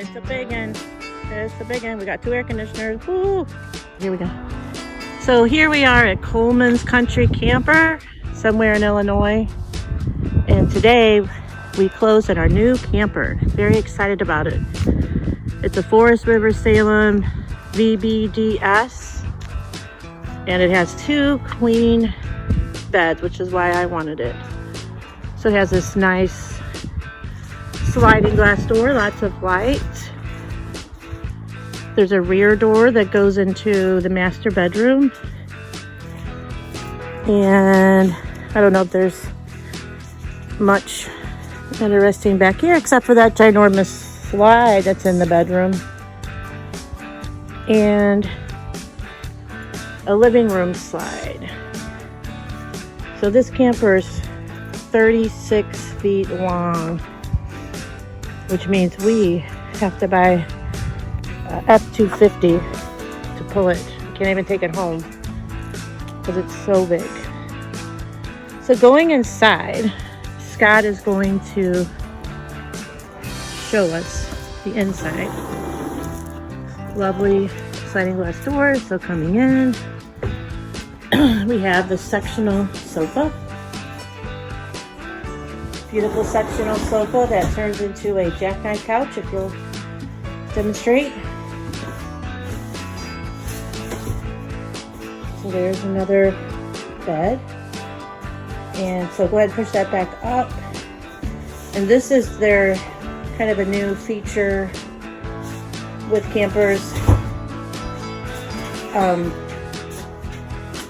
It's a big one. It's a big one. We got 2 air conditioners. Woo! Here we go. So here we are at Coleman's Country Camper, somewhere in Illinois. And today we closed at our new camper. Very excited about it. It's a Forest River Salem VBDS. And it has 2 queen beds, which is why I wanted it. So it has this nice sliding glass door, lots of light. There's a rear door that goes into the master bedroom. And I don't know if there's much interesting back here except for that ginormous slide that's in the bedroom. And a living room slide. So this camper is 36 feet long, which means we have to buy F-250 to pull it. You can't even take it home because it's so big. So going inside, Scott is going to show us the inside. Lovely sliding glass doors. So coming in, we have the sectional sofa. Beautiful sectional sofa that turns into a jackknife couch, if you'll demonstrate. So there's another bed. And so go ahead and push that back up. And this is their kind of a new feature with campers.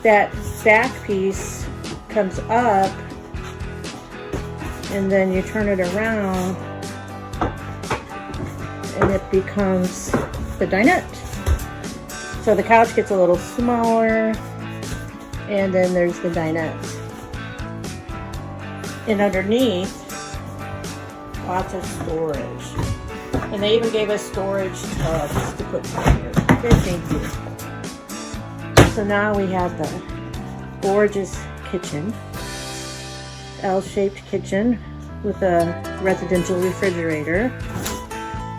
That back piece comes up and then you turn it around and it becomes the dinette. So the couch gets a little smaller and then there's the dinette. And underneath, lots of storage. And they even gave us storage tubs to put down here. Good, thank you. So now we have the gorgeous kitchen. L-shaped kitchen with a residential refrigerator.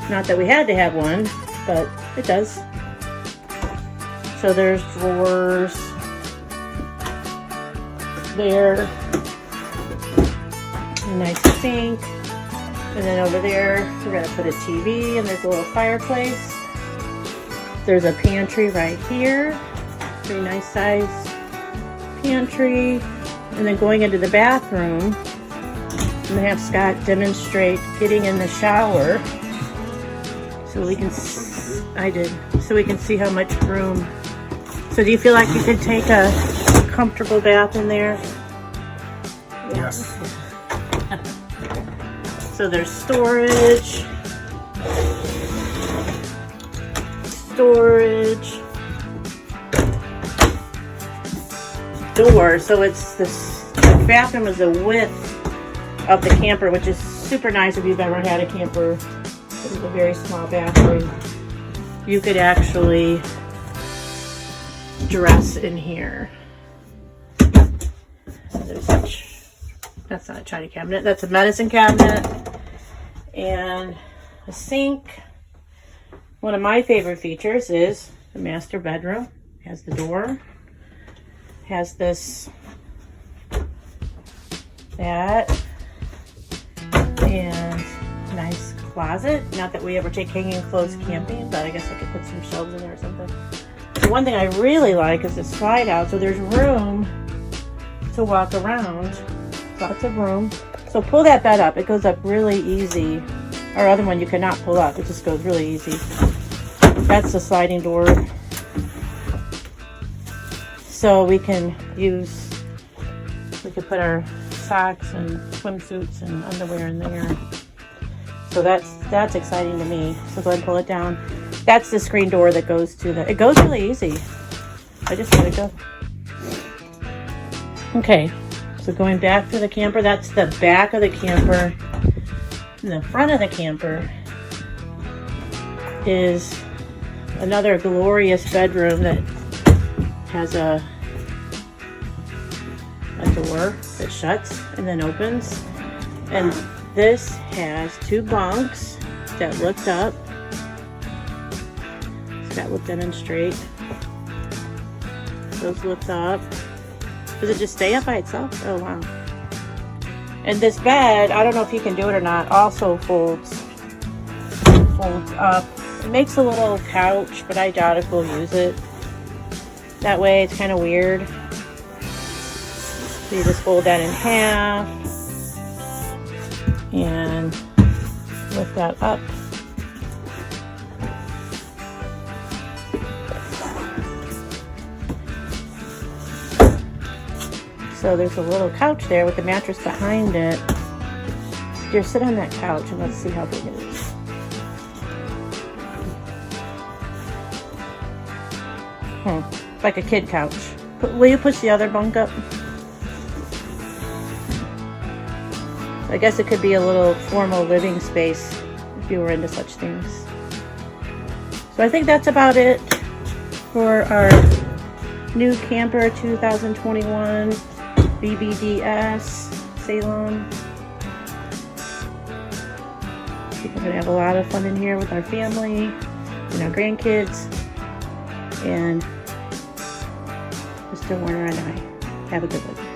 Not that we had to have one, but it does. So there's drawers there, a nice sink, and then over there we're going to put a TV, and there's a little fireplace. There's a pantry right here, very nice size pantry. And then going into the bathroom, I'm going to have Scott demonstrate getting in the shower so we can, so we can see how much room. So do you feel like you could take a comfortable bath in there? Yes. So there's storage, door. So it's this, the bathroom is the width of the camper, which is super nice if you've ever had a camper. It's a very small bathroom. You could actually dress in here. That's not a china cabinet, that's a medicine cabinet. And a sink. One of my favorite features is the master bedroom. It has the door. Has this, that, and nice closet. Not that we ever take hanging clothes camping, but I guess I could put some shelves in there or something. The one thing I really like is the slide out, so there's room to walk around. Lots of room. So pull that bed up. It goes up really easy. Our other one you cannot pull up. It just goes really easy. That's the sliding door. So we can put our socks and swimsuits and underwear in there. So that's exciting to me. So go ahead and pull it down. That's the screen door that goes to it goes really easy. I just let it go. Okay, so going back to the camper, that's the back of the camper. In the front of the camper is another glorious bedroom that has a door that shuts and then opens. And this has 2 bunks that lift up That looked in and straight. Those lift up. Does it just stay up by itself? Oh wow. And this bed, I don't know if you can do it or not, also folds up. It makes a little couch, but I doubt if we'll use it. That way it's kind of weird. So you just fold that in half and lift that up. So there's a little couch there with the mattress behind it. Here, sit on that couch and let's see how big it is. Like a kid couch. Will you push the other bunk up? I guess it could be a little formal living space if you were into such things. So I think that's about it for our new camper 2021 BBDS Salem. I think we're gonna have a lot of fun in here with our family and our grandkids. And Mr. Warner and I. Have a good one.